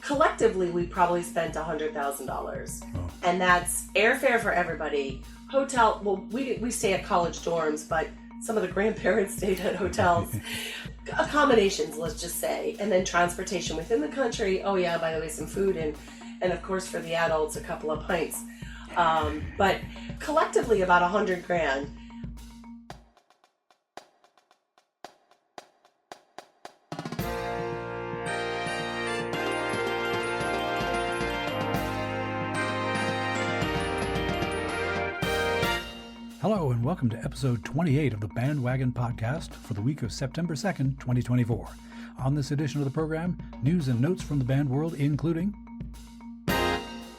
collectively, we probably spent $100,000. Oh. And that's airfare for everybody. Hotel, well, we stay at college dorms, but some of the grandparents stayed at hotels. Accommodations, let's just say. And then transportation within the country. Oh yeah, by the way, some food and of course for the adults, a couple of pints. But collectively about $100,000. Hello and welcome to episode 28 of the BandWagon podcast for the week of September 2nd, 2024. On this edition of the program, news and notes from the band world, including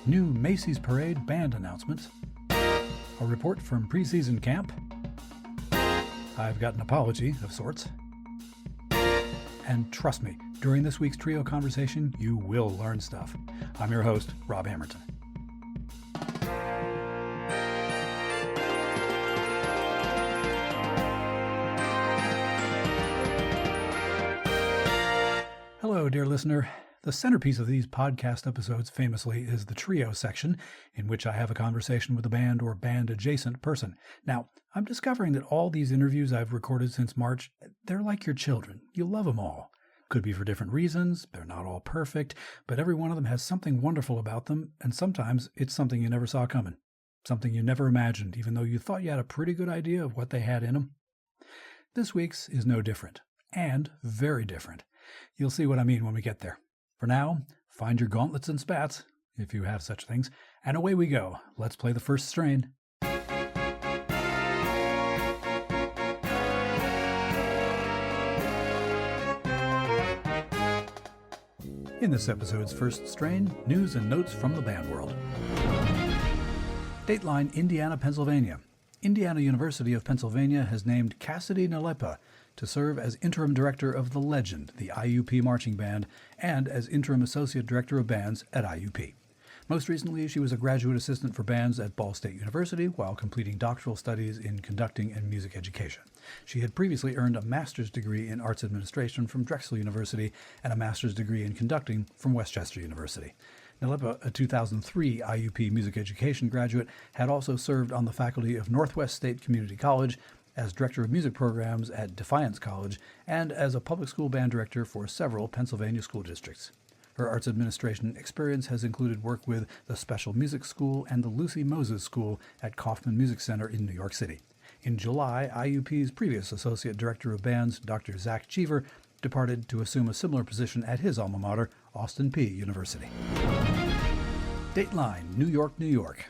new Macy's Parade band announcements, a report from preseason camp, I've got an apology of sorts, and trust me, during this week's trio conversation, you will learn stuff. I'm your host, Rob Hammerton. Hello, dear listener. The centerpiece of these podcast episodes famously is the trio section, in which I have a conversation with a band or band-adjacent person. Now, I'm discovering that all these interviews I've recorded since March, they're like your children. You love them all. Could be for different reasons, they're not all perfect, but every one of them has something wonderful about them, and sometimes it's something you never saw coming. Something you never imagined, even though you thought you had a pretty good idea of what they had in them. This week's is no different, and very different. You'll see what I mean when we get there. For now, find your gauntlets and spats, if you have such things, and away we go. Let's play the first strain. In this episode's first strain, news and notes from the band world. Dateline, Indiana, Pennsylvania. Indiana University of Pennsylvania has named Cassidy Nalepa to serve as interim director of The Legend, the IUP marching band, and as interim associate director of bands at IUP. Most recently, she was a graduate assistant for bands at Ball State University while completing doctoral studies in conducting and music education. She had previously earned a master's degree in arts administration from Drexel University and a master's degree in conducting from Westchester University. Nalepa, a 2003 IUP music education graduate, had also served on the faculty of Northwest State Community College, as director of music programs at Defiance College, and as a public school band director for several Pennsylvania school districts. Her arts administration experience has included work with the Special Music School and the Lucy Moses School at Kaufman Music Center in New York City. In July, IUP's previous associate director of bands, Dr. Zach Cheever, departed to assume a similar position at his alma mater, Austin Peay University. Dateline, New York, New York.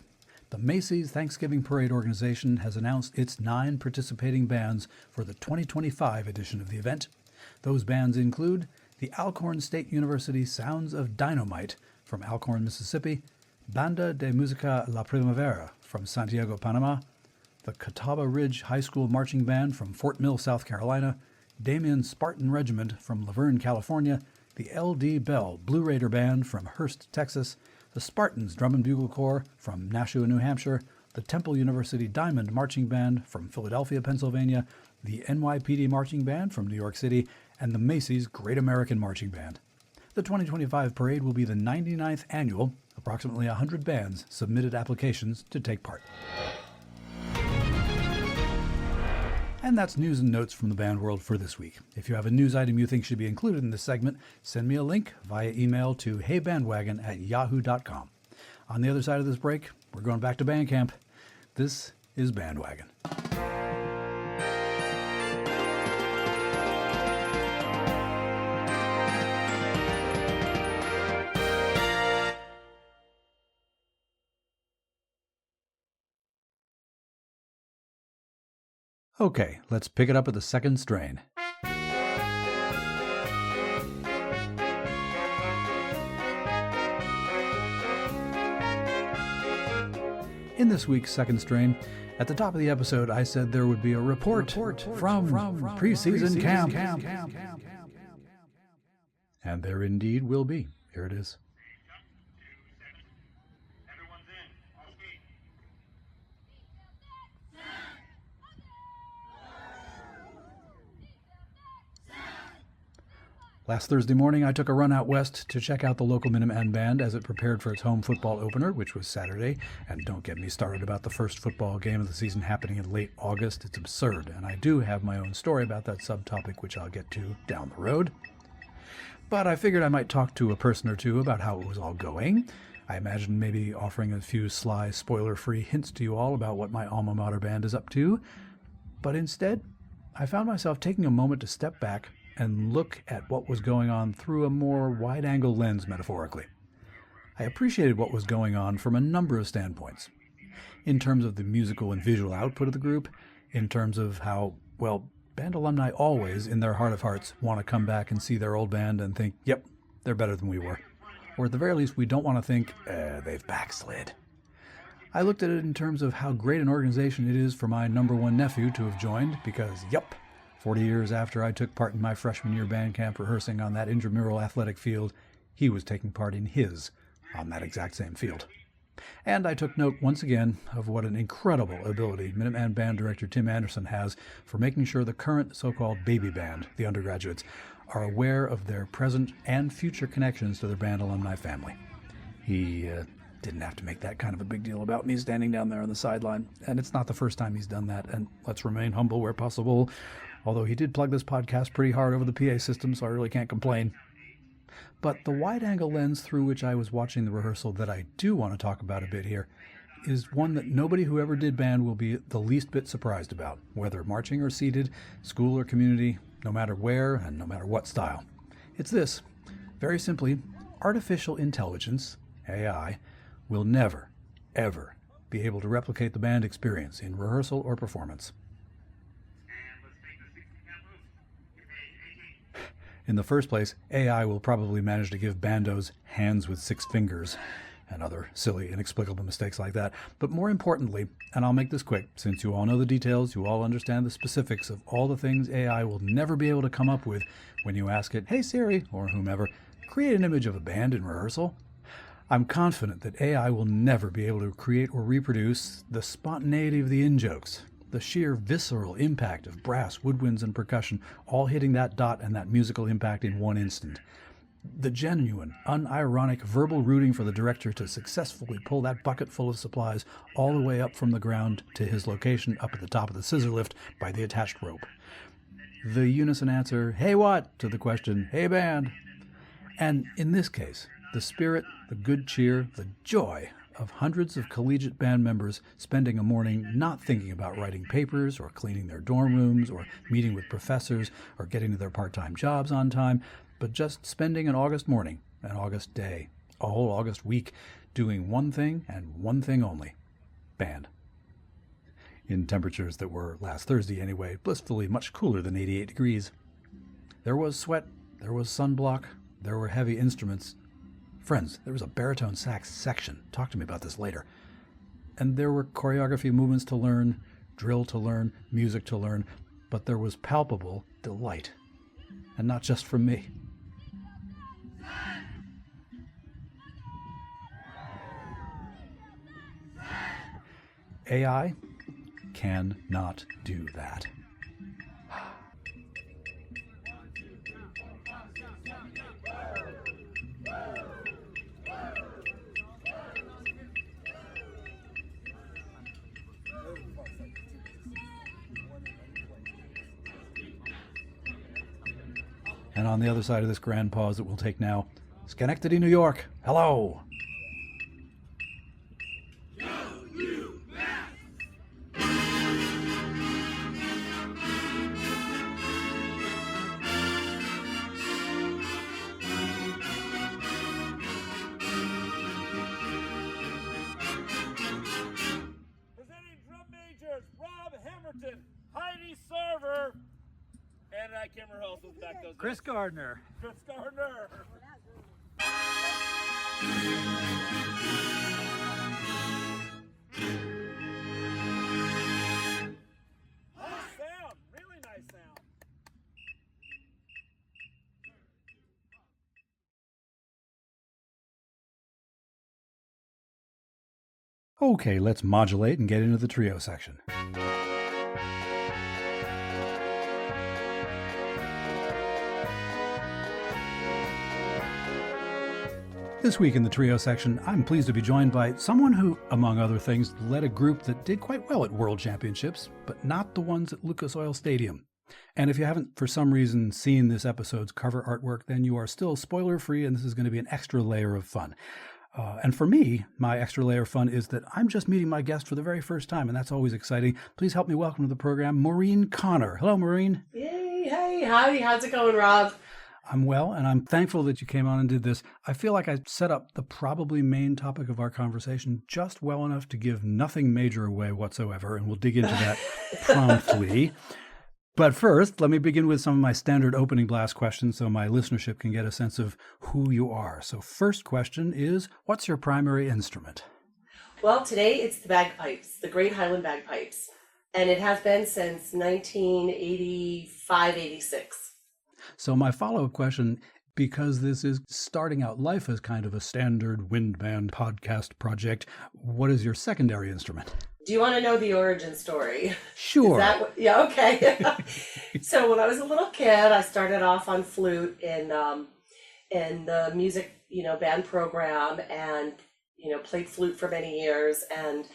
The Macy's Thanksgiving Parade organization has announced its 9 participating bands for the 2025 edition of the event. Those bands include the Alcorn State University Sounds of Dynamite from Alcorn, Mississippi, Banda de Música La Primavera from Santiago, Panama, the Catawba Ridge High School Marching Band from Fort Mill, South Carolina, Damien Spartan Regiment from Laverne, California, the L.D. Bell Blue Raider Band from Hearst, Texas, the Spartans Drum and Bugle Corps from Nashua, New Hampshire, the Temple University Diamond Marching Band from Philadelphia, Pennsylvania, the NYPD Marching Band from New York City, and the Macy's Great American Marching Band. The 2025 parade will be the 99th annual. Approximately 100 bands submitted applications to take part. And that's news and notes from the band world for this week. If you have a news item you think should be included in this segment, send me a link via email to heybandwagon@yahoo.com. On the other side of this break, we're going back to band camp. This is BandWagon. Okay, let's pick it up at the second strain. In this week's second strain, at the top of the episode, I said there would be a report from preseason camp. And there indeed will be. Here it is. Last Thursday morning, I took a run out west to check out the local Minuteman Band as it prepared for its home football opener, which was Saturday. And don't get me started about the first football game of the season happening in late August. It's absurd, and I do have my own story about that subtopic, which I'll get to down the road. But I figured I might talk to a person or two about how it was all going. I imagined maybe offering a few sly, spoiler-free hints to you all about what my alma mater band is up to. But instead, I found myself taking a moment to step back and look at what was going on through a more wide-angle lens, metaphorically. I appreciated what was going on from a number of standpoints. In terms of the musical and visual output of the group, in terms of how, well, band alumni always, in their heart of hearts, want to come back and see their old band and think, yep, they're better than we were. Or at the very least, we don't want to think, they've backslid. I looked at it in terms of how great an organization it is for my number one nephew to have joined, because, yep, 40 years after I took part in my freshman year band camp rehearsing on that intramural athletic field, he was taking part in his on that exact same field. And I took note once again of what an incredible ability Minuteman Band Director Tim Anderson has for making sure the current so-called baby band, the undergraduates, are aware of their present and future connections to their band alumni family. He didn't have to make that kind of a big deal about me standing down there on the sideline, and it's not the first time he's done that, and let's remain humble where possible. Although he did plug this podcast pretty hard over the PA system, so I really can't complain. But the wide-angle lens through which I was watching the rehearsal that I do want to talk about a bit here is one that nobody who ever did band will be the least bit surprised about, whether marching or seated, school or community, no matter where and no matter what style. It's this. Very simply, artificial intelligence, AI, will never, ever be able to replicate the band experience in rehearsal or performance. In the first place, AI will probably manage to give bandos hands with 6 fingers and other silly, inexplicable mistakes like that. But more importantly, and I'll make this quick, since you all know the details, you all understand the specifics of all the things AI will never be able to come up with when you ask it, "Hey Siri," or whomever, "create an image of a band in rehearsal." I'm confident that AI will never be able to create or reproduce the spontaneity of the in-jokes, the sheer visceral impact of brass, woodwinds, and percussion all hitting that dot and that musical impact in one instant. The genuine, unironic verbal rooting for the director to successfully pull that bucket full of supplies all the way up from the ground to his location up at the top of the scissor lift by the attached rope. The unison answer, "Hey what?" to the question, "Hey band." And in this case, the spirit, the good cheer, the joy of hundreds of collegiate band members spending a morning not thinking about writing papers or cleaning their dorm rooms or meeting with professors or getting to their part-time jobs on time, but just spending an August morning, an August day, a whole August week, doing one thing and one thing only: band. In temperatures that were, last Thursday anyway, blissfully much cooler than 88 degrees. There was sweat, there was sunblock, there were heavy instruments. Friends, there was a baritone sax section. Talk to me about this later. And there were choreography movements to learn, drill to learn, music to learn, but there was palpable delight. And not just from me. AI cannot do that. And on the other side of this grand pause that we'll take now, Schenectady, New York. Hello. Presenting drum majors, Rob Hamilton, Heidi Sarver, and I can't remember who else was back those Chris Gardner. Chris Gardner. Nice sound, really nice sound. Okay, let's modulate and get into the trio section. This week in the trio section, I'm pleased to be joined by someone who, among other things, led a group that did quite well at World Championships, but not the ones at Lucas Oil Stadium. And if you haven't, for some reason, seen this episode's cover artwork, then you are still spoiler-free, and this is going to be an extra layer of fun. And for me, my extra layer of fun is that I'm just meeting my guest for the very first time, and that's always exciting. Please help me welcome to the program, MAUREEN CONNOR. Hello, MAUREEN. Yay, hey, howdy, how's it going, Rob? I'm well, and I'm thankful that you came on and did this. I feel like I set up the probably main topic of our conversation just well enough to give nothing major away whatsoever, and we'll dig into that promptly. But first, let me begin with some of my standard opening blast questions so my listenership can get a sense of who you are. So first question is, what's your primary instrument? Well, today it's the bagpipes, the Great Highland Bagpipes. And it has been since 1985-86. So my follow-up question, because this is starting out life as kind of a standard wind band podcast project, what is your secondary instrument? Do you want to know the origin story? Sure. Yeah, okay. So when I was a little kid, I started off on flute in the music, band program, and played flute for many years, and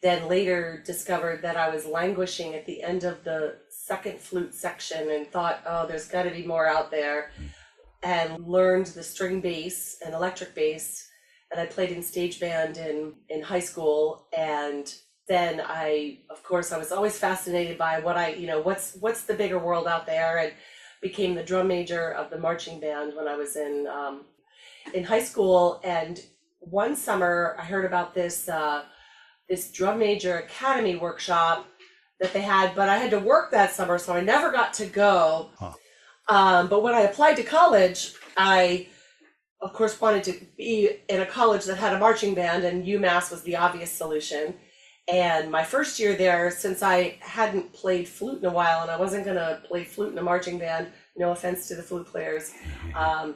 then later discovered that I was languishing at the end of the second flute section and thought, oh, there's got to be more out there, and learned the string bass and electric bass, and I played in stage band in high school. And then I was always fascinated by what's the bigger world out there, and became the drum major of the marching band when I was in high school. And one summer I heard about this drum major academy workshop that they had, but I had to work that summer, so I never got to go. But when I applied to college, I of course wanted to be in a college that had a marching band, and UMass was the obvious solution. And my first year there, since I hadn't played flute in a while, and I wasn't going to play flute in a marching band, no offense to the flute players, I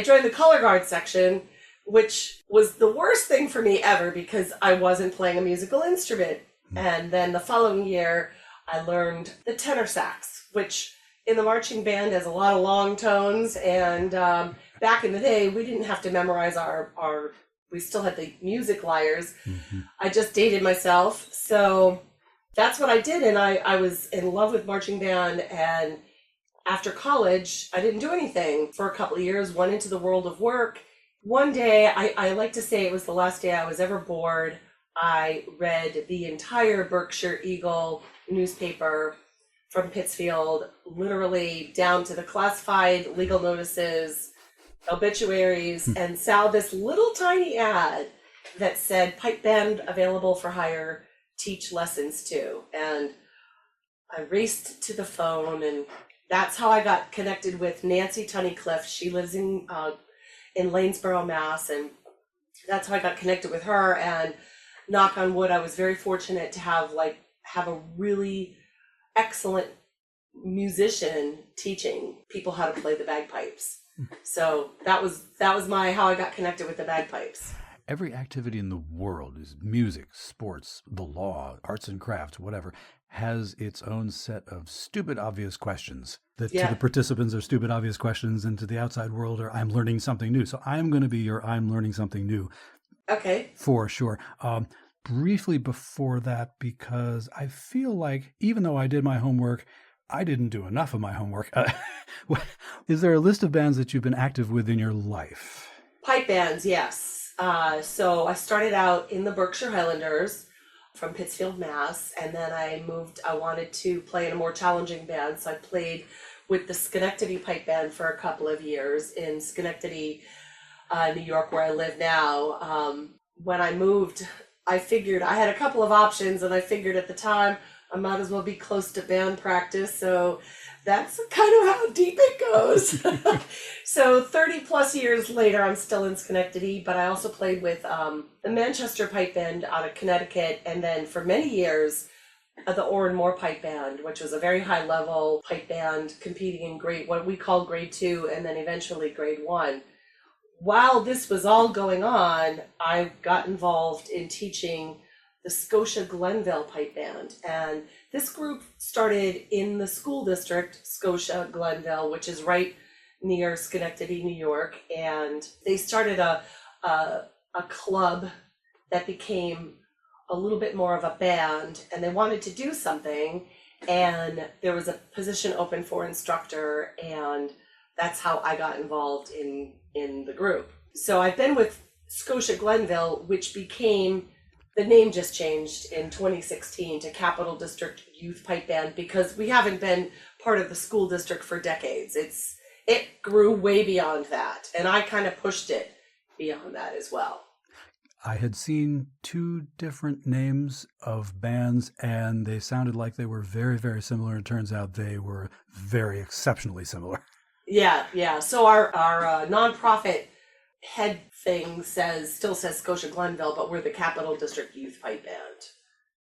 joined the color guard section, which was the worst thing for me ever because I wasn't playing a musical instrument. And then the following year, I learned the tenor sax, which in the marching band has a lot of long tones. And back in the day, we didn't have to memorize we still had the music lyres. Mm-hmm. I just dated myself. So that's what I did. And I was in love with marching band. And after college, I didn't do anything for a couple of years, went into the world of work. One day, I like to say it was the last day I was ever bored. I read the entire Berkshire Eagle newspaper from Pittsfield, literally down to the classified legal notices, obituaries, and saw this little tiny ad that said pipe band available for hire, teach lessons too. And I raced to the phone, and that's how I got connected with Nancy Tunnicliffe. She lives in Lanesboro, Mass, and that's how I got connected with her. And knock on wood, I was very fortunate to have a really excellent musician teaching people how to play the bagpipes. So that was how I got connected with the bagpipes. Every activity in the world is music, sports, the law, arts and crafts, whatever, has its own set of stupid, obvious questions that to the participants are stupid, obvious questions, and to the outside world are I'm learning something new. So I'm going to be your I'm learning something new. Okay. For sure. Briefly before that, because I feel like even though I did my homework, I didn't do enough of my homework. Is there a list of bands that you've been active with in your life? Pipe bands, yes. So I started out in the Berkshire Highlanders from Pittsfield, Mass. And then I wanted to play in a more challenging band. So I played with the Schenectady Pipe Band for a couple of years in Schenectady, New York, where I live now. When I moved, I figured I had a couple of options, and I figured at the time I might as well be close to band practice. So that's kind of how deep it goes. So 30 plus years later, I'm still in Schenectady, but I also played with the Manchester Pipe Band out of Connecticut. And then for many years, the Orrin Moore Pipe Band, which was a very high level pipe band competing in what we call grade 2 and then eventually grade 1. While this was all going on, I got involved in teaching the Scotia Glenville Pipe Band. And this group started in the school district, Scotia Glenville, which is right near Schenectady, New York, and they started a club that became a little bit more of a band, and they wanted to do something, and there was a position open for instructor, and that's how I got involved in the group. So I've been with Scotia Glenville, which became, the name just changed in 2016 to Capital District Youth Pipe Band, because we haven't been part of the school district for decades. It grew way beyond that, and I kind of pushed it beyond that as well. I had seen two different names of bands, and they sounded like they were very, very similar. It turns out they were very exceptionally similar. Yeah. So our nonprofit head thing still says Scotia Glenville, but we're the Capital District Youth Pipe Band.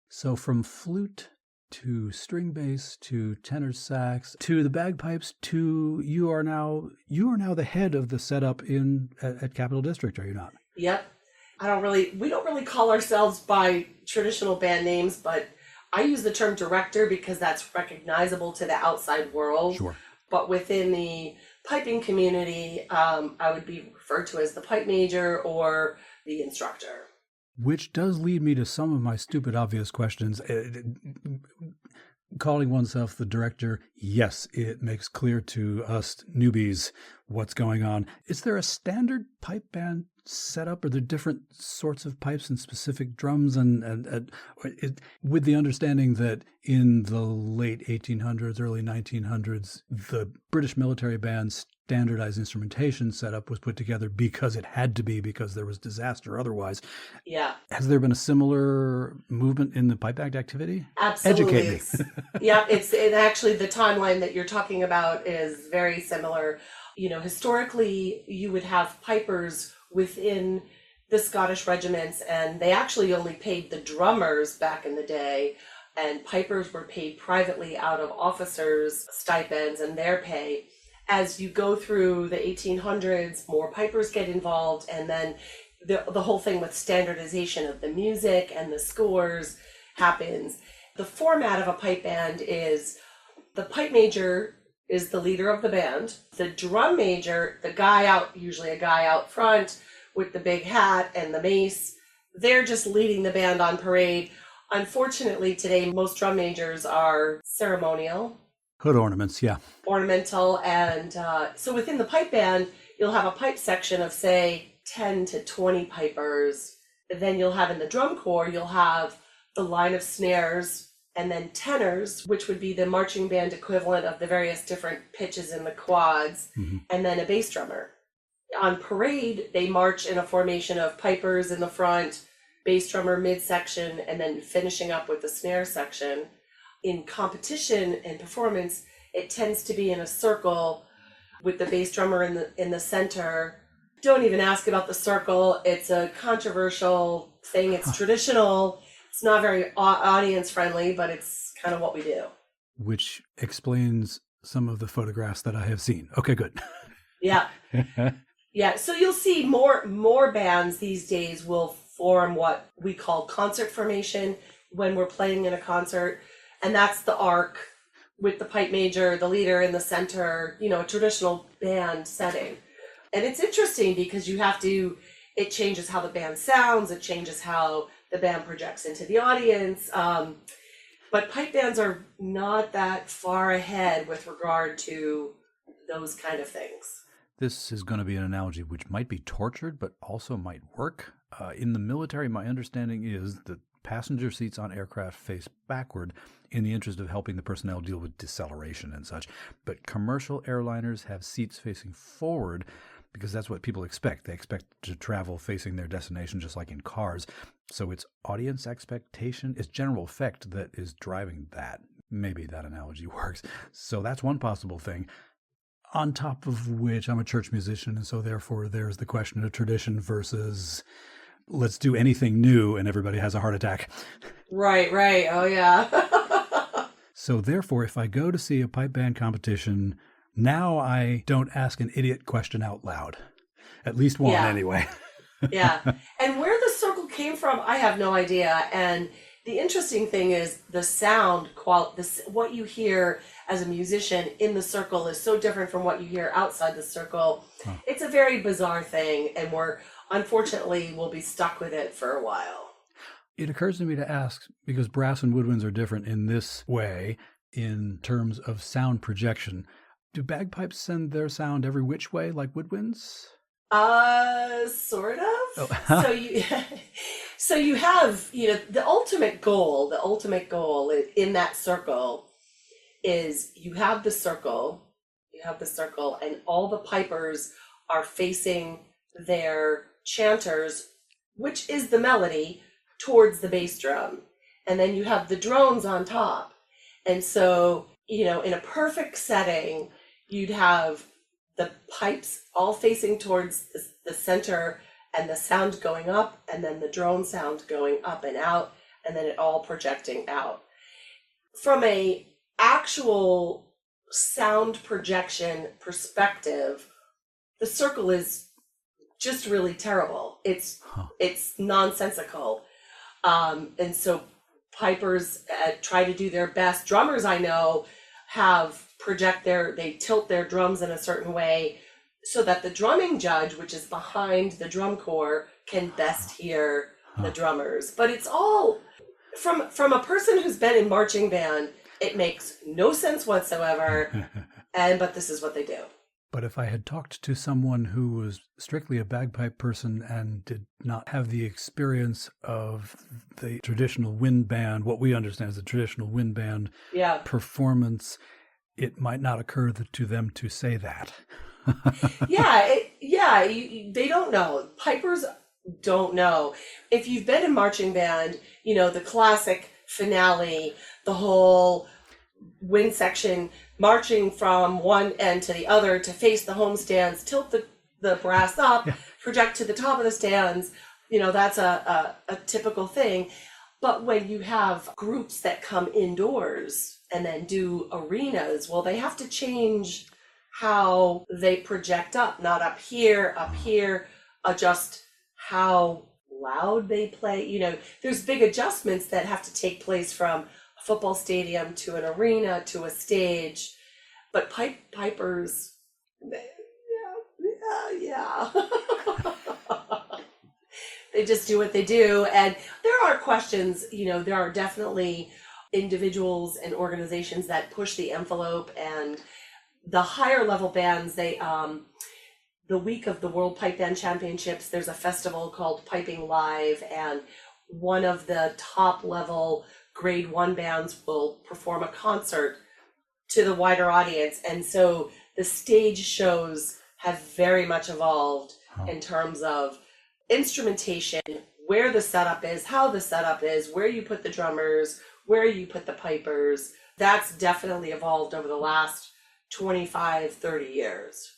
So from flute to string bass to tenor sax to the bagpipes to you are now the head of the setup at Capital District, are you not? Yep. We don't really call ourselves by traditional band names, but I use the term director because that's recognizable to the outside world. Sure. But within the piping community, I would be referred to as the pipe major or the instructor. Which does lead me to some of my stupid, obvious questions. Calling oneself the director, yes, it makes clear to us newbies what's going on. Is there a standard pipe band setup? Are there different sorts of pipes and specific drums? And with the understanding that in the late 1800s, early 1900s, the British military band's standardized instrumentation setup was put together because it had to be, because there was disaster otherwise. Yeah. Has there been a similar movement in the pipe band activity? Absolutely. Educate me. Yeah, it actually, the timeline that you're talking about is very similar. Historically, you would have pipers within the Scottish regiments, and they actually only paid the drummers back in the day, and pipers were paid privately out of officers' stipends and their pay. As you go through the 1800s, more pipers get involved, and then the whole thing with standardization of the music and the scores happens. The format of a pipe band is the pipe major is the leader of the band. The drum major, usually a guy out front with the big hat and the mace, they're just leading the band on parade. Unfortunately, today, most drum majors are ceremonial. Hood ornaments, yeah. Ornamental, and so within the pipe band, you'll have a pipe section of, say, 10 to 20 pipers. And then you'll have in the drum corps, you'll have the line of snares, and then tenors, which would be the marching band equivalent of the various different pitches in the quads, and then a bass drummer. On parade, they march in a formation of pipers in the front, bass drummer midsection, and then finishing up with the snare section. In competition and performance, it tends to be in a circle with the bass drummer in the center. Don't even ask about the circle. It's a controversial thing. It's traditional. It's not very audience friendly, but it's kind of what we do. Which explains some of the photographs that I have seen. Okay, good. Yeah. Yeah. So you'll see more bands these days will form what we call concert formation when we're playing in a concert. And that's the arc with the pipe major, the leader in the center, a traditional band setting. And it's interesting because it changes how the band sounds, it changes how the band projects into the audience. But pipe bands are not that far ahead with regard to those kind of things. This is going to be an analogy which might be tortured, but also might work. In the military, my understanding is that passenger seats on aircraft face backward in the interest of helping the personnel deal with deceleration and such. But commercial airliners have seats facing forward because that's what people expect. They expect to travel facing their destination just like in cars. So it's audience expectation, it's general effect that is driving that. Maybe that analogy works. So that's one possible thing. On top of which, I'm a church musician, and so therefore there's the question of tradition versus let's do anything new and everybody has a heart attack. Right. Oh, yeah. So therefore, if I go to see a pipe band competition, now I don't ask an idiot question out loud. At least one, anyway. Yeah. And where the circle came from, I have no idea. And The interesting thing is the sound what you hear as a musician in the circle is so different from what you hear outside the circle. Huh. It's a very bizarre thing, and unfortunately we'll be stuck with it for a while. It occurs to me to ask, because brass and woodwinds are different in this way in terms of sound projection. Do bagpipes send their sound every which way like woodwinds? Sort of. Oh. So you have, the ultimate goal in that circle is you have the circle, and all the pipers are facing their chanters, which is the melody, towards the bass drum. And then you have the drones on top. And so, in a perfect setting, you'd have the pipes all facing towards the center and the sound going up, and then the drone sound going up and out, and then it all projecting out. From a actual sound projection perspective, the circle is just really terrible. It's nonsensical. And so pipers try to do their best. Drummers I know they tilt their drums in a certain way so that the drumming judge, which is behind the drum corps, can best hear the drummers. But it's all, from a person who's been in marching band, it makes no sense whatsoever, but this is what they do. But if I had talked to someone who was strictly a bagpipe person and did not have the experience of the traditional wind band, what we understand as the traditional wind band performance, it might not occur to them to say that. They don't know. Pipers don't know. If you've been in marching band, the classic finale, the whole wind section, marching from one end to the other to face the home stands, tilt the brass up, project to the top of the stands, that's a typical thing. But when you have groups that come indoors and then do arenas, well, they have to change how they project up, not up here, adjust how loud they play. There's big adjustments that have to take place from a football stadium to an arena to a stage. But pipers, they just do what they do. And there are questions, there are definitely individuals and organizations that push the envelope, and the higher level bands, the week of the World Pipe Band Championships, there's a festival called Piping Live, and one of the top level grade 1 bands will perform a concert to the wider audience. And so the stage shows have very much evolved in terms of instrumentation, where the setup is, how the setup is, where you put the drummers, where you put the pipers. That's definitely evolved over the last 25, 30 years.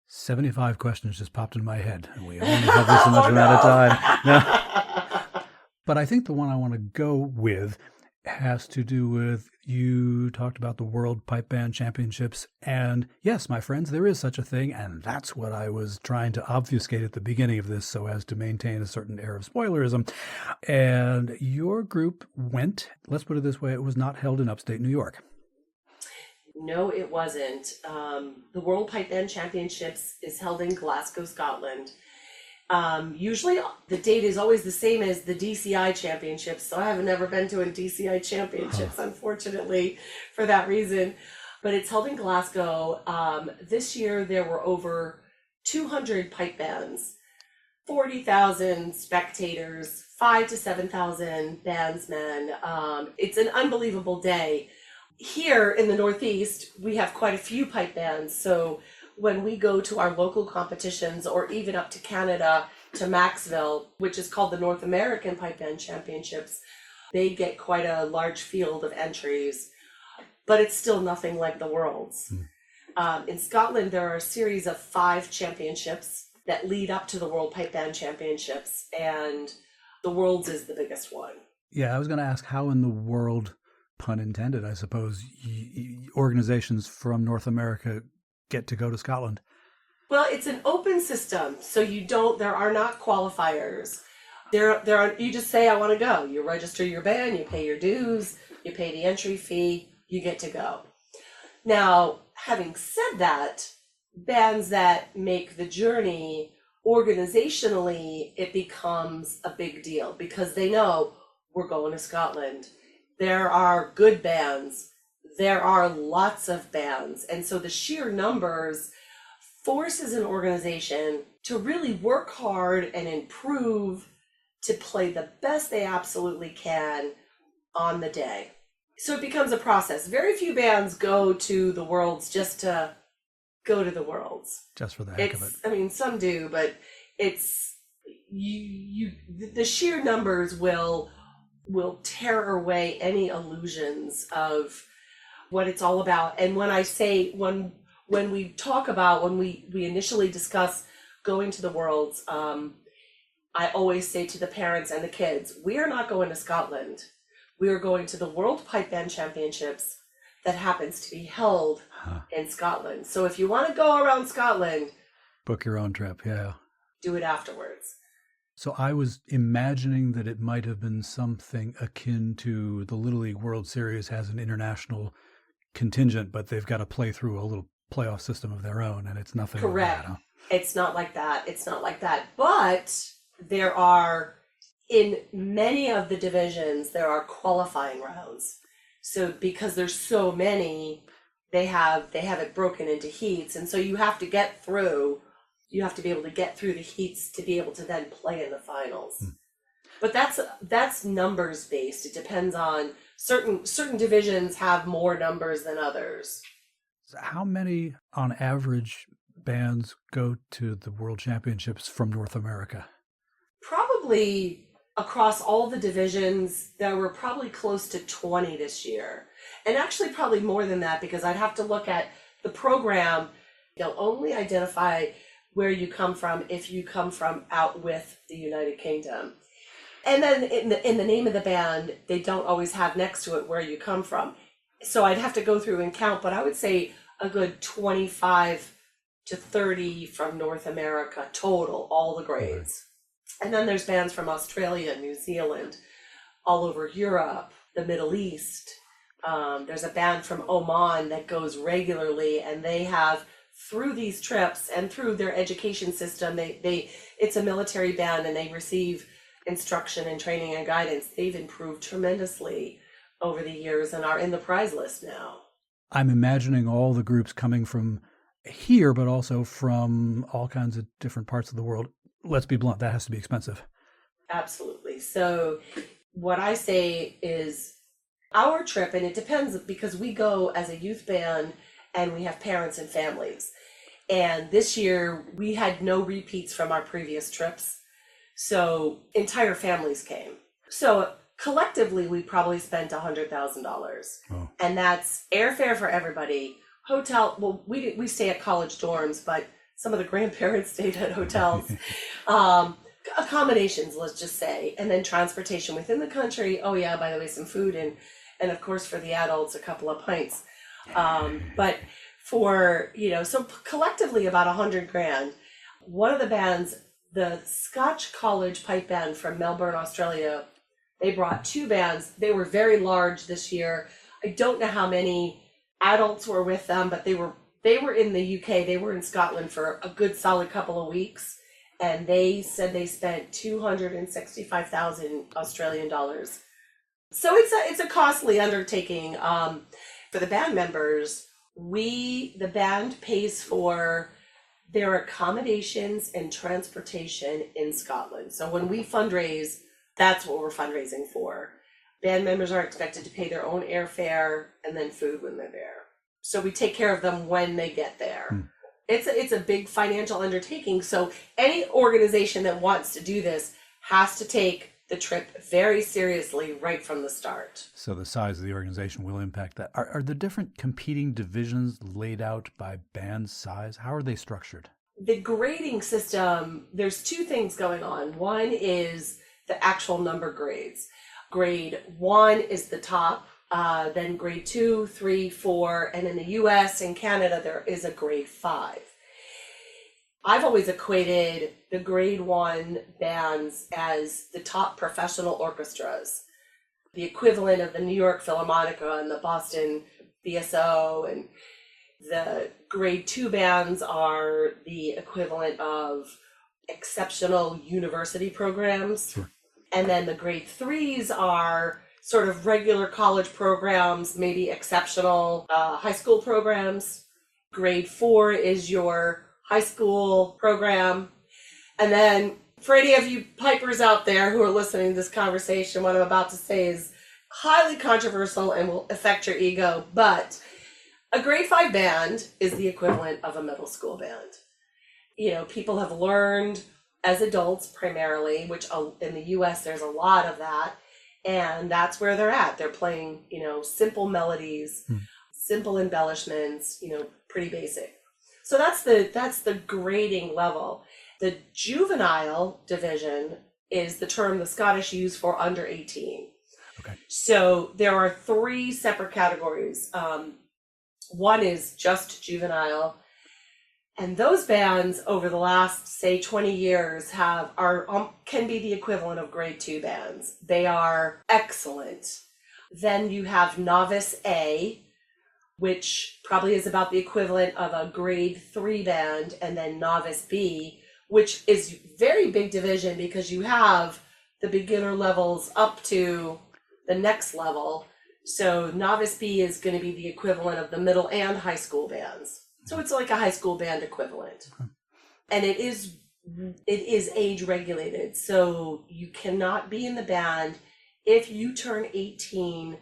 75 questions just popped in my head, and we only have this much amount of time. No. But I think the one I want to go with has to do with, you talked about the World Pipe Band Championships, and yes, my friends, there is such a thing, and that's what I was trying to obfuscate at the beginning of this so as to maintain a certain air of spoilerism. And your group went, let's put it this way, it was not held in upstate New York. No, it wasn't. The World Pipe Band Championships is held in Glasgow, Scotland. Usually the date is always the same as the DCI Championships, so I have never been to a DCI Championships, unfortunately, for that reason. But it's held in Glasgow. This year there were over 200 pipe bands, 40,000 spectators, 5,000 to 7,000 bandsmen. It's an unbelievable day. Here in the Northeast, we have quite a few pipe bands, so when we go to our local competitions, or even up to Canada, to Maxville, which is called the North American Pipe Band Championships, they get quite a large field of entries, but it's still nothing like the Worlds. In Scotland, there are a series of 5 championships that lead up to the World Pipe Band Championships, and the Worlds is the biggest one. Yeah, I was going to ask, how in the world, pun intended, I suppose, organizations from North America get to go to Scotland? Well, it's an open system, so there are not qualifiers. You just say, I want to go. You register your band, you pay your dues, you pay the entry fee, you get to go. Now, having said that, bands that make the journey, organizationally, it becomes a big deal because they know we're going to Scotland. There are good bands. There are lots of bands. And so the sheer numbers forces an organization to really work hard and improve to play the best they absolutely can on the day. So it becomes a process. Very few bands go to the Worlds just to go to the Worlds. Just for the heck of it. I mean, some do, but it's the sheer numbers will tear away any illusions of what it's all about. And when I say when we talk about when we initially discuss going to the Worlds, I always say to the parents and the kids, we are not going to Scotland. We are going to the World Pipe Band Championships that happens to be held in Scotland. So if you want to go around Scotland, book your own trip, yeah. Do it afterwards. So I was imagining that it might have been something akin to the Little League World Series has an international contingent, but they've got to play through a little playoff system of their own, and it's nothing correct. Like that, huh? It's not like that. It's not like that. But there are, in many of the divisions, there are qualifying rounds. So because there's so many, they have it broken into heats, and so you have to get through. You have to be able to get through the heats to be able to then play in the finals. But that's numbers based. It depends on certain divisions have more numbers than others. How many, on average, bands go to the World Championships from North America? Probably across all the divisions, there were probably close to 20 this year. And actually probably more than that, because I'd have to look at the program. They'll only identify where you come from if you come from out with the United Kingdom. And then in the name of the band, they don't always have next to it where you come from. So I'd have to go through and count, but I would say a good 25 to 30 from North America total, all the grades. And then there's bands from Australia, New Zealand, all over Europe, the Middle East. There's a band from Oman that goes regularly, and they have, through these trips and through their education system, it's a military band and they receive instruction and training and guidance. They've improved tremendously over the years and are in the prize list now. I'm imagining all the groups coming from here, but also from all kinds of different parts of the world. Let's be blunt, that has to be expensive. Absolutely. So what I say is our trip, and it depends because we go as a youth band and we have parents and families. And this year we had no repeats from our previous trips. So entire families came. So collectively, we probably spent $100,000. Oh. And that's airfare for everybody. Hotel, well, we stay at college dorms, but some of the grandparents stayed at hotels. Accommodations, let's just say. And then transportation within the country. Oh yeah, by the way, some food and of course for the adults, a couple of pints. But for, so collectively about $100,000. One of the bands, the Scotch College Pipe Band from Melbourne, Australia, they brought two bands. They were very large this year. I don't know how many adults were with them, but they were in the UK. They were in Scotland for a good solid couple of weeks. And they said they spent 265,000 Australian dollars. So it's a costly undertaking. For the band members, the band pays for their accommodations and transportation in Scotland. So when we fundraise, that's what we're fundraising for. Band members are expected to pay their own airfare and then food when they're there. So we take care of them when they get there. It's a big financial undertaking. So any organization that wants to do this has to take the trip very seriously right from the start. So the size of the organization will impact that. Are the different competing divisions laid out by band size? How are they structured? The grading system, there's two things going on. One is the actual number grades. Grade 1 is the top, then grade 2, 3, 4, and in the US and Canada, there is a grade 5. I've always equated the grade 1 bands as the top professional orchestras, the equivalent of the New York Philharmonica and the Boston BSO, and the grade 2 bands are the equivalent of exceptional university programs. Sure. And then the grade 3s are sort of regular college programs, maybe exceptional high school programs. Grade 4 is your high school program. And then for any of you pipers out there who are listening to this conversation, what I'm about to say is highly controversial and will affect your ego, but a grade 5 band is the equivalent of a middle school band. You know, people have learned as adults primarily, which in the US there's a lot of that, and that's where they're at. They're playing, you know, simple melodies, simple embellishments, you know, pretty basic. So that's the grading level. The juvenile division is the term the Scottish use for under 18. Okay. So there are 3 separate categories. One is just juvenile, and those bands over the last, say, 20 years can be the equivalent of grade 2 bands. They are excellent. Then you have novice A, which probably is about the equivalent of a grade 3 band, and then novice B, which is very big division because you have the beginner levels up to the next level. So novice B is going to be the equivalent of the middle and high school bands. So it's like a high school band equivalent. Okay. And it is age regulated. So you cannot be in the band if you turn 18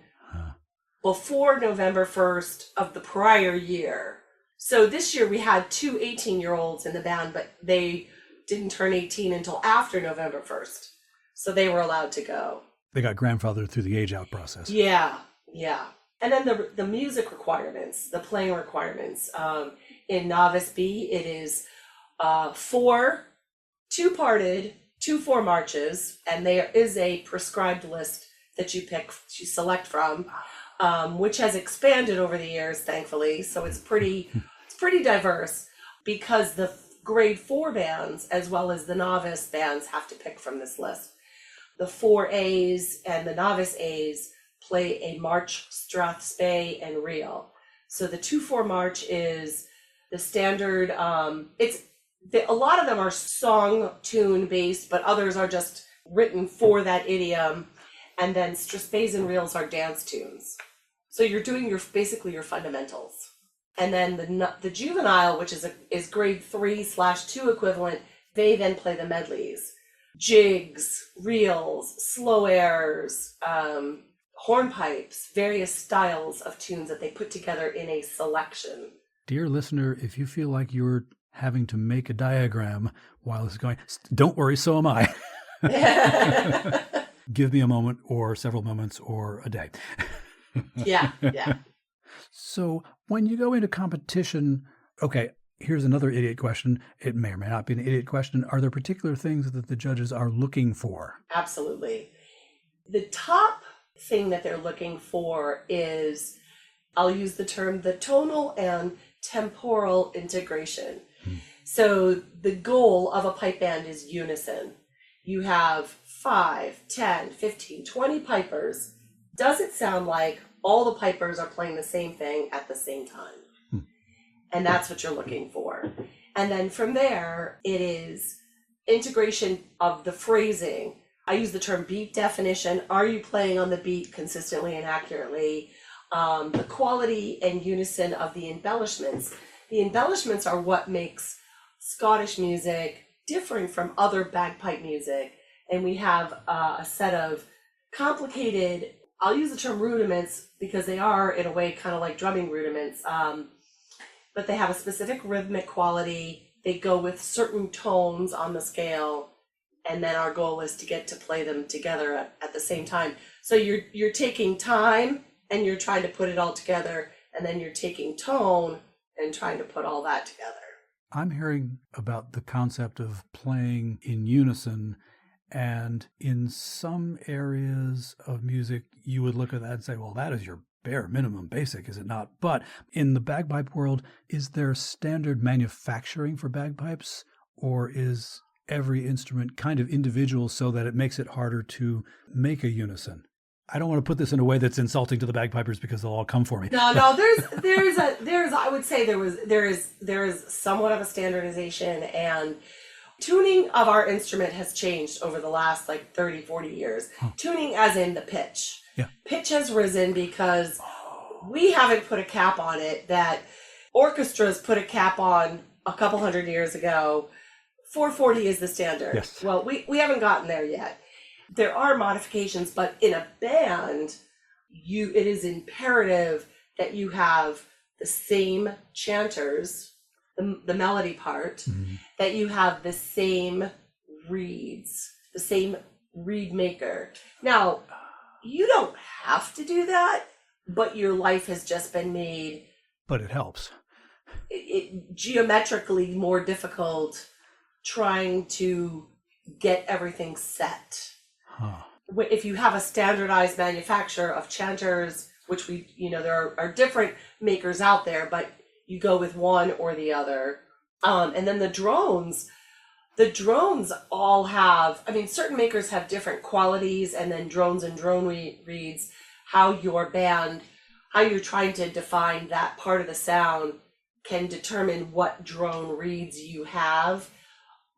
before November 1st of the prior year. So this year we had 2 18-year-olds in the band, but they didn't turn 18 until after November 1st. So they were allowed to go. They got grandfathered through the age out process. Yeah. And then the music requirements, the playing requirements. In novice B, it is 4 2-parted, 2/4 marches, and there is a prescribed list that you select from, which has expanded over the years, thankfully. So it's pretty diverse because the grade 4 bands as well as the novice bands have to pick from this list. The 4 A's and the novice A's play a march, strathspey, and reel. So the 2/4 march is the standard. A lot of them are song tune based, but others are just written for that idiom. And then strathspeys and reels are dance tunes. So you're doing basically your fundamentals. And then the juvenile, which is grade 3/2 equivalent, they then play the medleys. Jigs, reels, slow airs, hornpipes, various styles of tunes that they put together in a selection. Dear listener, if you feel like you're having to make a diagram while this is going, don't worry, so am I. Give me a moment or several moments or a day. Yeah. So when you go into competition, okay, here's another idiot question. It may or may not be an idiot question. Are there particular things that the judges are looking for? Absolutely. The top thing that they're looking for is, I'll use the term, the tonal and temporal integration. So the goal of a pipe band is unison. You have 5, 10, 15, 20 pipers. Does it sound like all the pipers are playing the same thing at the same time? And that's what you're looking for. And then from there, it is integration of the phrasing. I use the term beat definition. Are you playing on the beat consistently and accurately? The quality and unison of the embellishments. The embellishments are what makes Scottish music different from other bagpipe music. And we have a set of complicated, I'll use the term rudiments because they are in a way kind of like drumming rudiments, but they have a specific rhythmic quality. They go with certain tones on the scale, and then our goal is to get to play them together at the same time. So you're taking time and you're trying to put it all together, and then you're taking tone and trying to put all that together. I'm hearing about the concept of playing in unison, and in some areas of music, you would look at that and say, well, that is your bare minimum basic, is it not? But in the bagpipe world, is there standard manufacturing for bagpipes, or is every instrument kind of individual so that it makes it harder to make a unison? I don't want to put this in a way that's insulting to the bagpipers because they'll all come for me. No, there's I would say there is somewhat of a standardization, and tuning of our instrument has changed over the last like 30, 40 years. Tuning as in the pitch. Yeah. Pitch has risen because we haven't put a cap on it that orchestras put a cap on a couple hundred years ago. 440 is the standard. Yes. Well, we haven't gotten there yet. There are modifications, but in a band, it is imperative that you have the same chanters, the melody part, that you have the same reeds, the same reed maker. Now, you don't have to do that, but your life has just been made. But it helps. It geometrically more difficult trying to get everything set. If you have a standardized manufacturer of chanters, which there are different makers out there, but you go with one or the other. And then the drones all have, certain makers have different qualities, and then drones and drone reeds, how you're trying to define that part of the sound can determine what drone reeds you have.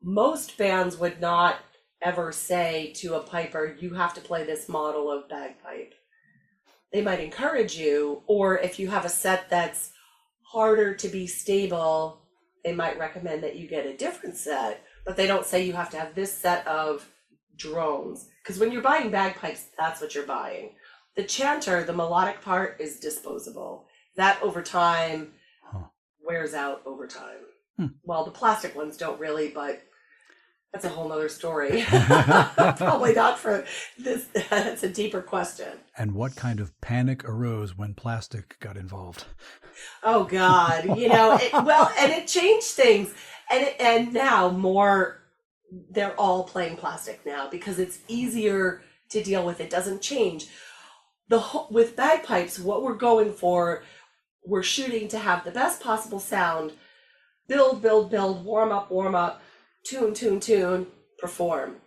Most bands would not ever say to a piper, you have to play this model of bagpipe. They might encourage you, or if you have a set that's harder to be stable, they might recommend that you get a different set, but they don't say you have to have this set of drones. Because when you're buying bagpipes, that's what you're buying. The chanter, the melodic part, is disposable. That over time wears out over time. Well, the plastic ones don't really, but that's a whole nother story. Probably not for this. That's a deeper question. And what kind of panic arose when plastic got involved? Oh God, and it changed things. And now they're all playing plastic now because it's easier to deal with. It doesn't change. With bagpipes, what we're going for, we're shooting to have the best possible sound. Build, warm up. Tune, perform.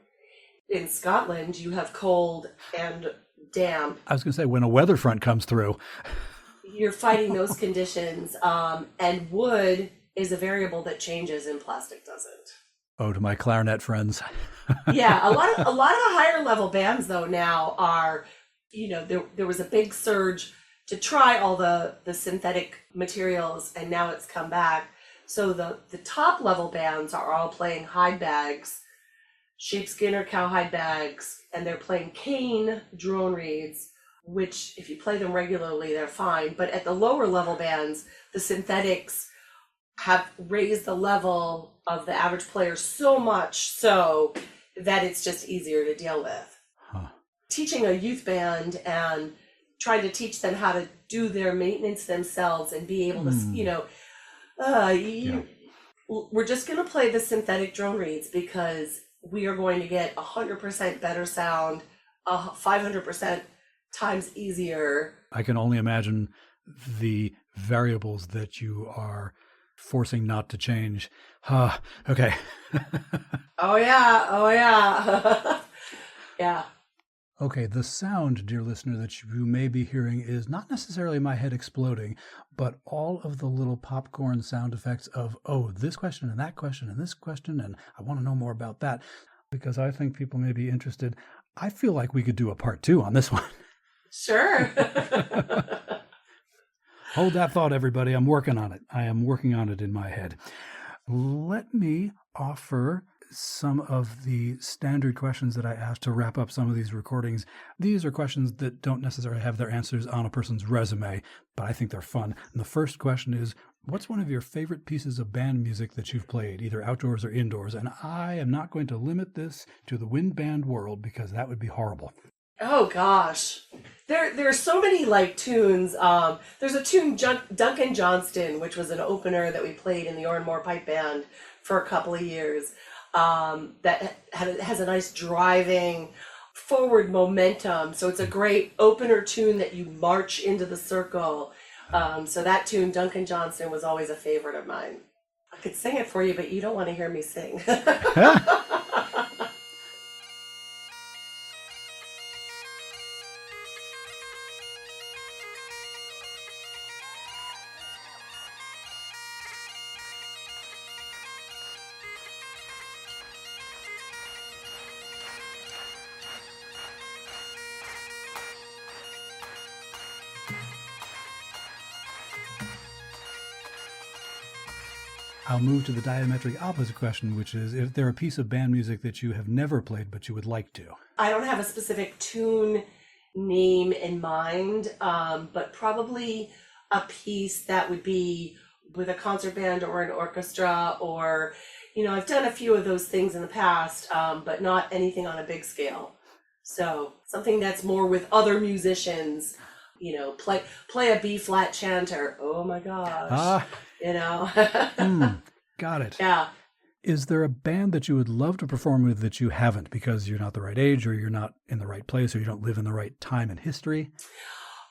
In Scotland, you have cold and damp. I was going to say, when a weather front comes through. You're fighting those conditions, and wood is a variable that changes and plastic doesn't. Oh, to my clarinet friends. Yeah, a lot of the higher level bands, though, now are, there was a big surge to try all the synthetic materials, and now it's come back. So the top level bands are all playing hide bags, sheepskin or cowhide bags, and they're playing cane drone reeds, which if you play them regularly, they're fine. But at the lower level bands, the synthetics have raised the level of the average player so much so that it's just easier to deal with. Teaching a youth band and trying to teach them how to do their maintenance themselves and be able to, we're just going to play the synthetic drone reeds because we are going to get 100% better sound, 500% times easier. I can only imagine the variables that you are forcing not to change. Okay. Oh yeah. Yeah. Okay, the sound, dear listener, that you may be hearing is not necessarily my head exploding, but all of the little popcorn sound effects of, this question and that question and this question, and I want to know more about that, because I think people may be interested. I feel like we could do a part 2 on this one. Sure. Hold that thought, everybody. I'm working on it. I am working on it in my head. Let me offer some of the standard questions that I ask to wrap up some of these recordings. These are questions that don't necessarily have their answers on a person's resume, but I think they're fun. And the first question is, what's one of your favorite pieces of band music that you've played, either outdoors or indoors? And I am not going to limit this to the wind band world because that would be horrible. Oh gosh, there's so many tunes. There's a tune, Duncan Johnston, which was an opener that we played in the Oranmore Pipe Band for a couple of years. That has a nice driving forward momentum. So it's a great opener tune that you march into the circle. So that tune, Duncan Johnston, was always a favorite of mine. I could sing it for you, but you don't want to hear me sing. I'll move to the diametric opposite question, which is if there a piece of band music that you have never played but you would like to. I don't have a specific tune name in mind, but probably a piece that would be with a concert band or an orchestra, or, I've done a few of those things in the past, but not anything on a big scale. So something that's more with other musicians, play a B flat chanter. Oh my gosh. Got it. Yeah. Is there a band that you would love to perform with that you haven't because you're not the right age or you're not in the right place or you don't live in the right time in history?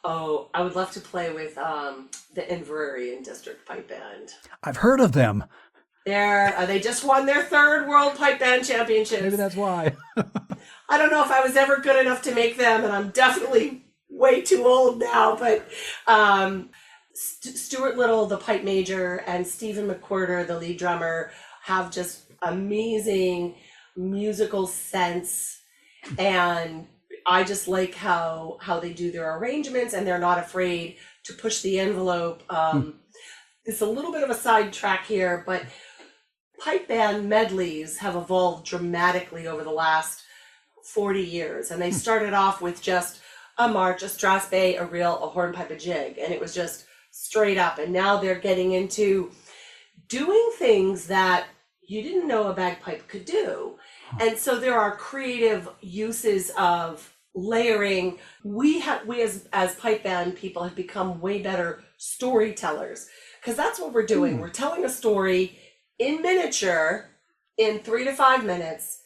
Oh, I would love to play with the Inverarian District Pipe Band. I've heard of them. They just won their 3rd World Pipe Band Championships. Maybe that's why. I don't know if I was ever good enough to make them, and I'm definitely way too old now, but Stuart Little, the pipe major, and Stephen McQuarter, the lead drummer, have just amazing musical sense, and I just like how they do their arrangements, and they're not afraid to push the envelope. It's a little bit of a sidetrack here, but pipe band medleys have evolved dramatically over the last 40 years, and they started off with just a march, a strathspey, a reel, a hornpipe, a jig, and it was just straight up. And now they're getting into doing things that you didn't know a bagpipe could do. And so there are creative uses of layering. We as pipe band people have become way better storytellers, because that's what we're doing. We're telling a story in miniature in 3 to 5 minutes.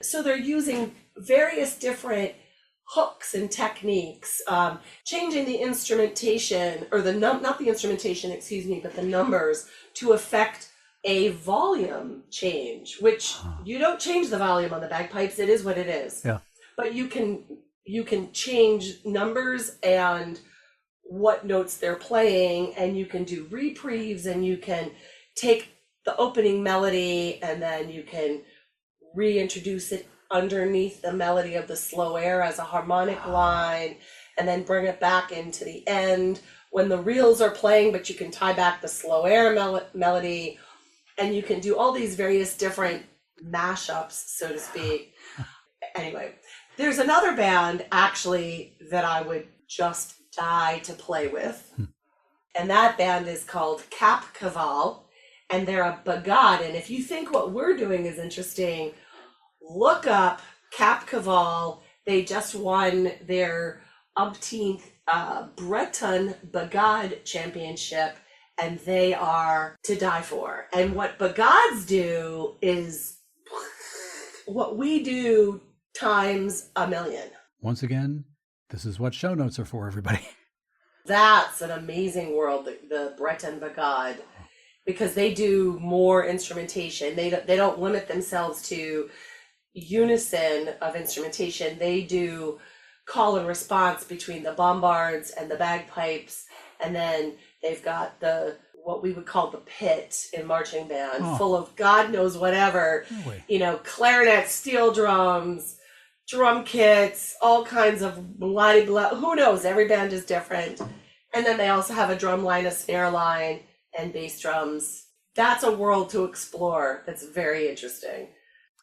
So they're using various different hooks and techniques, changing the instrumentation, or not the instrumentation, but the numbers to affect a volume change, which you don't change the volume on the bagpipes. It is what it is. Yeah. But you can change numbers and what notes they're playing, and you can do reprieves, and you can take the opening melody and then you can reintroduce it underneath the melody of the slow air as a harmonic line, and then bring it back into the end when the reels are playing, but you can tie back the slow air melody, and you can do all these various different mashups, so to speak. Anyway, there's another band actually that I would just die to play with, and that band is called Cap Caval, and they're a Bagad. And if you think what we're doing is interesting, look up Cap Caval. They just won their umpteenth Breton Bagad Championship, and they are to die for. And what Bagads do is what we do times a million. Once again, this is what show notes are for, everybody. That's an amazing world, the Breton Bagad, because they do more instrumentation. They don't limit themselves to unison of instrumentation. They do call and response between the bombards and the bagpipes, and then they've got what we would call the pit in marching band, full of God knows whatever, clarinet, steel drums, drum kits, all kinds of blah, who knows, every band is different. And then they also have a drum line, a snare line, and bass drums. That's a world to explore. That's very interesting.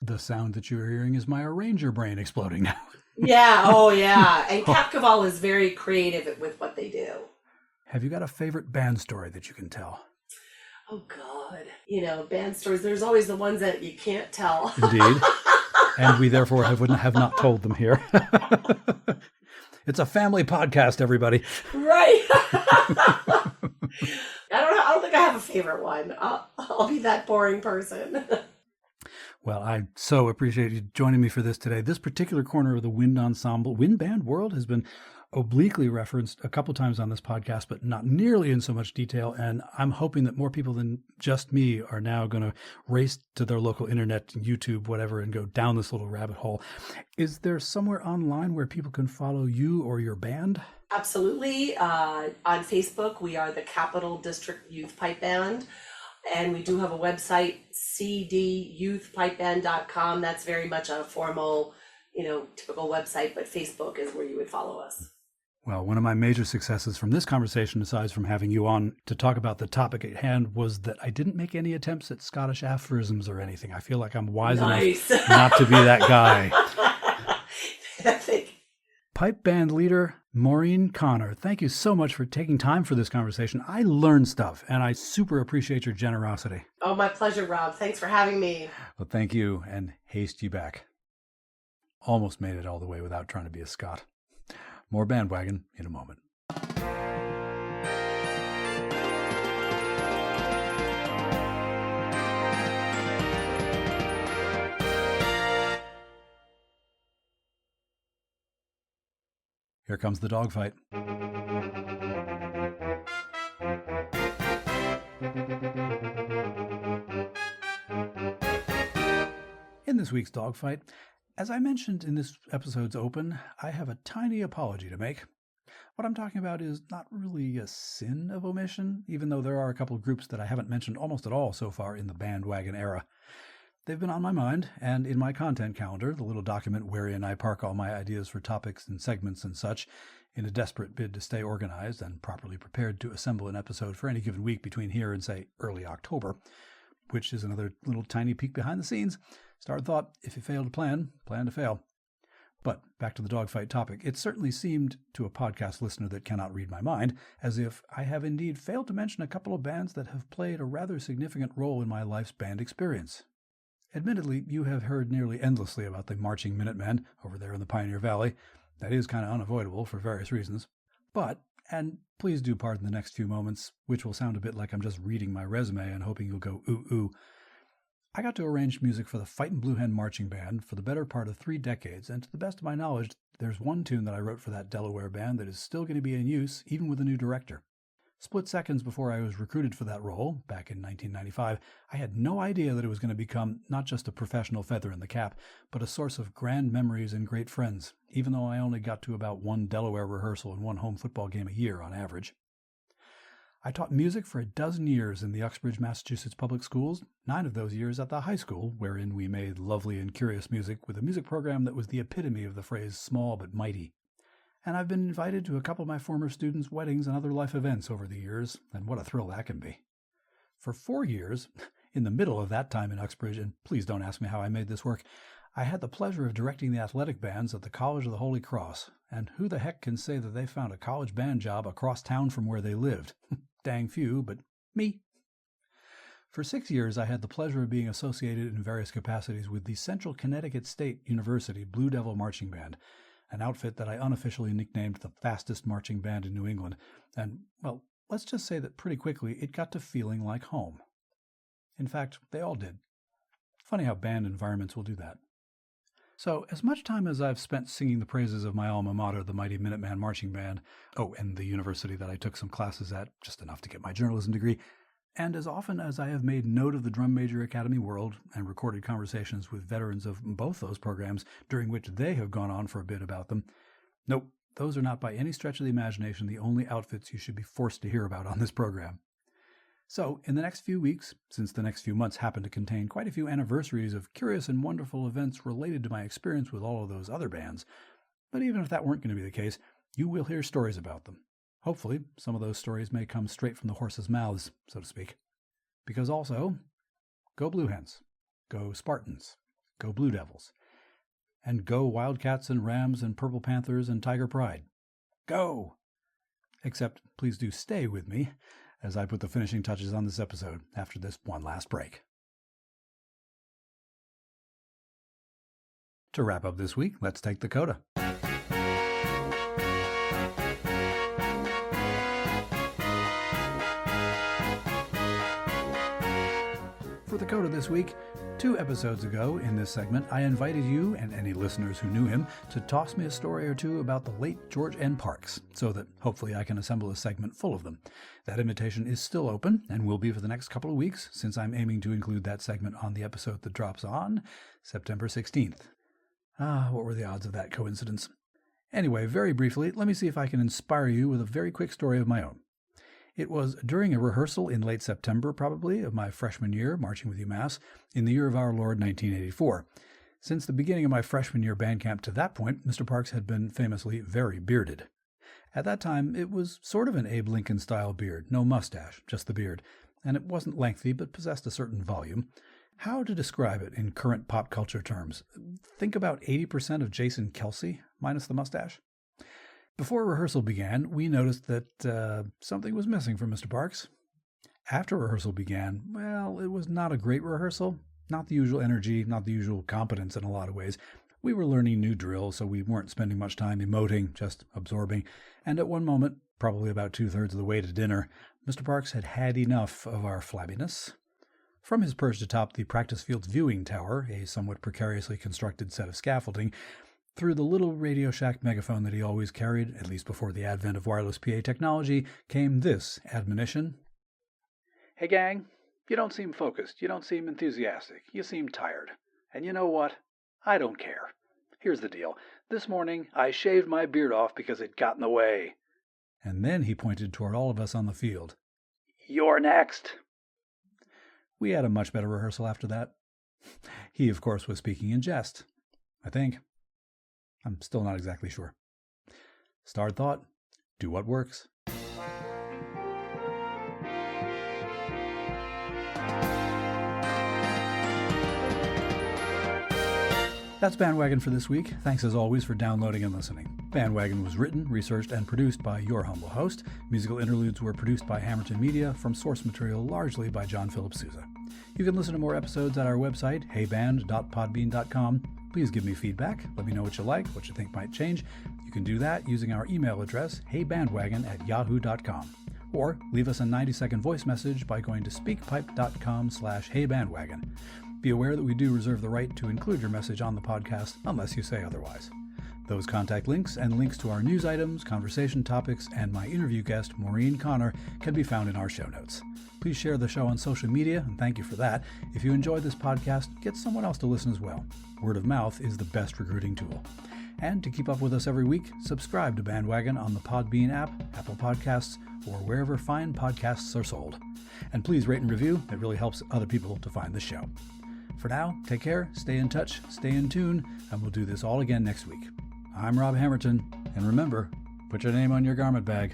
The sound that you're hearing is my arranger brain exploding now. Yeah, oh yeah. And Cap Caval is very creative with what they do. Have you got a favorite band story that you can tell? Oh God. Band stories, there's always the ones that you can't tell. Indeed. And we therefore have not told them here. It's a family podcast, everybody. Right. I don't think I have a favorite one. I'll be that boring person. Well, I so appreciate you joining me for this today. This particular corner of the wind band world has been obliquely referenced a couple times on this podcast, but not nearly in so much detail. And I'm hoping that more people than just me are now going to race to their local internet, YouTube, whatever, and go down this little rabbit hole. Is there somewhere online where people can follow you or your band? Absolutely. On Facebook, we are the Capital District Youth Pipe Band. And we do have a website, cdyouthpipeband.com. That's very much a formal, typical website, but Facebook is where you would follow us. Well, one of my major successes from this conversation, aside from having you on to talk about the topic at hand, was that I didn't make any attempts at Scottish aphorisms or anything. I feel like I'm wise enough not to be that guy. Pipe band leader Maureen Connor, thank you so much for taking time for this conversation. I learned stuff, and I super appreciate your generosity. Oh, my pleasure, Rob. Thanks for having me. Well, thank you, and haste you back. Almost made it all the way without trying to be a Scot. More BandWagon in a moment. Here comes the dogfight. In this week's dogfight, as I mentioned in this episode's open, I have a tiny apology to make. What I'm talking about is not really a sin of omission, even though there are a couple of groups that I haven't mentioned almost at all so far in the BandWagon era. They've been on my mind, and in my content calendar, the little document wherein I park all my ideas for topics and segments and such, in a desperate bid to stay organized and properly prepared to assemble an episode for any given week between here and, say, early October, which is another little tiny peek behind the scenes. Start thought, if you fail to plan, plan to fail. But back to the dogfight topic, it certainly seemed to a podcast listener that cannot read my mind as if I have indeed failed to mention a couple of bands that have played a rather significant role in my life's band experience. Admittedly, you have heard nearly endlessly about the Marching Minutemen over there in the Pioneer Valley. That is kind of unavoidable for various reasons. But, and please do pardon the next few moments, which will sound a bit like I'm just reading my resume and hoping you'll go ooh ooh, I got to arrange music for the Fightin' Blue Hen Marching Band for the better part of 3 decades, and to the best of my knowledge, there's one tune that I wrote for that Delaware band that is still going to be in use, even with a new director. Split seconds before I was recruited for that role, back in 1995, I had no idea that it was going to become not just a professional feather in the cap, but a source of grand memories and great friends, even though I only got to about 1 Delaware rehearsal and 1 home football game a year on average. I taught music for 12 years in the Uxbridge, Massachusetts public schools, 9 of those years at the high school, wherein we made lovely and curious music with a music program that was the epitome of the phrase small but mighty. And I've been invited to a couple of my former students' weddings and other life events over the years, and what a thrill that can be. For 4 years, in the middle of that time in Uxbridge, and please don't ask me how I made this work, I had the pleasure of directing the athletic bands at the College of the Holy Cross, and who the heck can say that they found a college band job across town from where they lived? Dang few, but me. For 6 years, I had the pleasure of being associated in various capacities with the Central Connecticut State University Blue Devil Marching Band, an outfit that I unofficially nicknamed the fastest marching band in New England, and, well, let's just say that pretty quickly it got to feeling like home. In fact, they all did. Funny how band environments will do that. So, as much time as I've spent singing the praises of my alma mater, the Mighty Minuteman Marching Band, and the university that I took some classes at, just enough to get my journalism degree, and as often as I have made note of the Drum Major Academy world and recorded conversations with veterans of both those programs during which they have gone on for a bit about them, nope, those are not by any stretch of the imagination the only outfits you should be forced to hear about on this program. So, in the next few weeks, since the next few months happen to contain quite a few anniversaries of curious and wonderful events related to my experience with all of those other bands, but even if that weren't going to be the case, you will hear stories about them. Hopefully, some of those stories may come straight from the horses' mouths, so to speak. Because also, go Blue Hens, go Spartans, go Blue Devils, and go Wildcats and Rams and Purple Panthers and Tiger Pride. Go! Except, please do stay with me as I put the finishing touches on this episode after this one last break. To wrap up this week, let's take the CODA. For the CODA this week, 2 episodes ago, in this segment, I invited you, and any listeners who knew him, to toss me a story or two about the late George N. Parks, so that hopefully I can assemble a segment full of them. That invitation is still open, and will be for the next couple of weeks, since I'm aiming to include that segment on the episode that drops on September 16th. What were the odds of that coincidence? Anyway, very briefly, let me see if I can inspire you with a very quick story of my own. It was during a rehearsal in late September, probably, of my freshman year, marching with UMass, in the year of our Lord 1984. Since the beginning of my freshman year band camp to that point, Mr. Parks had been famously very bearded. At that time, it was sort of an Abe Lincoln-style beard, no mustache, just the beard, and it wasn't lengthy but possessed a certain volume. How to describe it in current pop culture terms? Think about 80% of Jason Kelsey, minus the mustache. Before rehearsal began, we noticed that something was missing from Mr. Parks. After rehearsal began, well, it was not a great rehearsal. Not the usual energy, not the usual competence in a lot of ways. We were learning new drills, so we weren't spending much time emoting, just absorbing. And at one moment, probably about 2/3 of the way to dinner, Mr. Parks had had enough of our flabbiness. From his perch atop the practice field's viewing tower, a somewhat precariously constructed set of scaffolding, through the little Radio Shack megaphone that he always carried, at least before the advent of wireless PA technology, came this admonition. "Hey gang, you don't seem focused, you don't seem enthusiastic, you seem tired. And you know what? I don't care. Here's the deal. This morning, I shaved my beard off because it got in the way." And then he pointed toward all of us on the field. "You're next." We had a much better rehearsal after that. He, of course, was speaking in jest. I think. I'm still not exactly sure. Starred thought, do what works. That's BandWagon for this week. Thanks as always for downloading and listening. BandWagon was written, researched, and produced by your humble host. Musical interludes were produced by Hammerton Media, from source material largely by John Philip Sousa. You can listen to more episodes at our website, heyband.podbean.com. Please give me feedback. Let me know what you like, what you think might change. You can do that using our email address, heybandwagon@yahoo.com. Or leave us a 90-second voice message by going to speakpipe.com/heybandwagon. Be aware that we do reserve the right to include your message on the podcast unless you say otherwise. Those contact links and links to our news items, conversation topics, and my interview guest, MAUREEN CONNOR, can be found in our show notes. Please share the show on social media, and thank you for that. If you enjoy this podcast, get someone else to listen as well. Word of mouth is the best recruiting tool. And to keep up with us every week, subscribe to BandWagon on the Podbean app, Apple Podcasts, or wherever fine podcasts are sold. And please rate and review. It really helps other people to find the show. For now, take care, stay in touch, stay in tune, and we'll do this all again next week. I'm Rob Hammerton, and remember, put your name on your garment bag.